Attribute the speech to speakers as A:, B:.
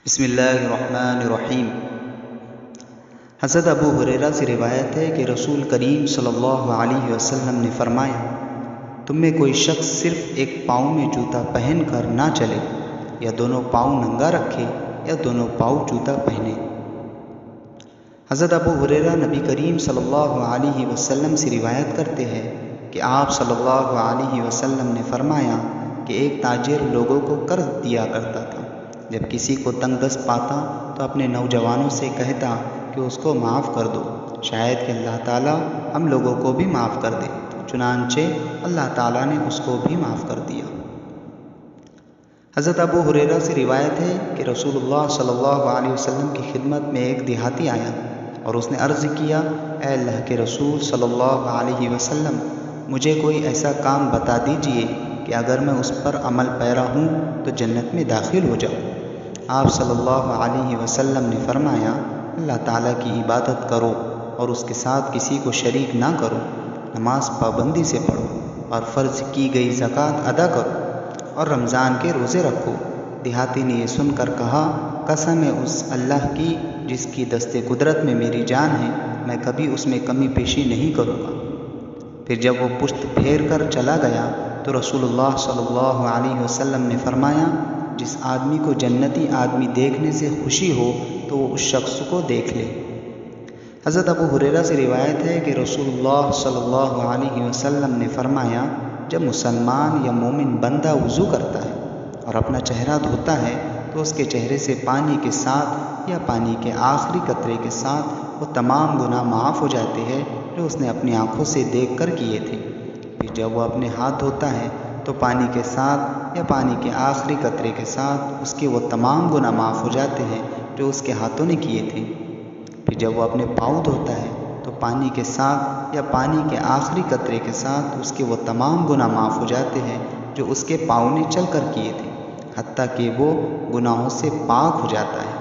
A: بسم اللہ الرحمن الرحیم۔ حضرت ابو ہریرہ سے روایت ہے کہ رسول کریم صلی اللہ علیہ وسلم نے فرمایا، تم میں کوئی شخص صرف ایک پاؤں میں جوتا پہن کر نہ چلے، یا دونوں پاؤں ننگا رکھے یا دونوں پاؤں جوتا پہنے۔ حضرت ابو ہریرہ نبی کریم صلی اللہ علیہ وسلم سے روایت کرتے ہیں کہ آپ صلی اللہ علیہ وسلم نے فرمایا کہ ایک تاجر لوگوں کو قرض دیا کرتا تھا۔ جب کسی کو تنگ دست پاتا تو اپنے نوجوانوں سے کہتا کہ اس کو معاف کر دو، شاید کہ اللہ تعالیٰ ہم لوگوں کو بھی معاف کر دے۔ چنانچہ اللہ تعالیٰ نے اس کو بھی معاف کر دیا۔ حضرت ابو ہریرہ سے روایت ہے کہ رسول اللہ صلی اللہ علیہ وسلم کی خدمت میں ایک دیہاتی آیا اور اس نے عرض کیا، اے اللہ کے رسول صلی اللہ علیہ وسلم، مجھے کوئی ایسا کام بتا دیجئے کہ اگر میں اس پر عمل پیرا ہوں تو جنت میں داخل ہو جاؤں۔ آپ صلی اللہ علیہ وسلم نے فرمایا، اللہ تعالیٰ کی عبادت کرو اور اس کے ساتھ کسی کو شریک نہ کرو، نماز پابندی سے پڑھو اور فرض کی گئی زکوٰۃ ادا کرو اور رمضان کے روزے رکھو۔ دیہاتی نے یہ سن کر کہا، قسم ہے اس اللہ کی جس کی دست قدرت میں میری جان ہے، میں کبھی اس میں کمی پیشی نہیں کروں گا۔ پھر جب وہ پشت پھیر کر چلا گیا تو رسول اللہ صلی اللہ علیہ وسلم نے فرمایا، جس آدمی کو جنتی آدمی دیکھنے سے خوشی ہو تو وہ اس شخص کو دیکھ لے۔ حضرت ابو ہریرہ سے روایت ہے کہ رسول اللہ صلی اللہ علیہ وسلم نے فرمایا، جب مسلمان یا مومن بندہ وضو کرتا ہے اور اپنا چہرہ دھوتا ہے تو اس کے چہرے سے پانی کے ساتھ یا پانی کے آخری قطرے کے ساتھ وہ تمام گناہ معاف ہو جاتے ہیں جو اس نے اپنی آنکھوں سے دیکھ کر کیے تھے۔ پھر جب وہ اپنے ہاتھ دھوتا ہے تو پانی کے ساتھ یا پانی کے آخری قطرے کے ساتھ اس کے وہ تمام گناہ معاف ہو جاتے ہیں جو اس کے ہاتھوں نے کیے تھے۔ پھر جب وہ اپنے پاؤں دھوتا ہے تو پانی کے ساتھ یا پانی کے آخری قطرے کے ساتھ اس کے وہ تمام گناہ معاف ہو جاتے ہیں جو اس کے پاؤں نے چل کر کیے تھے، حتیٰ کہ وہ گناہوں سے پاک ہو جاتا ہے۔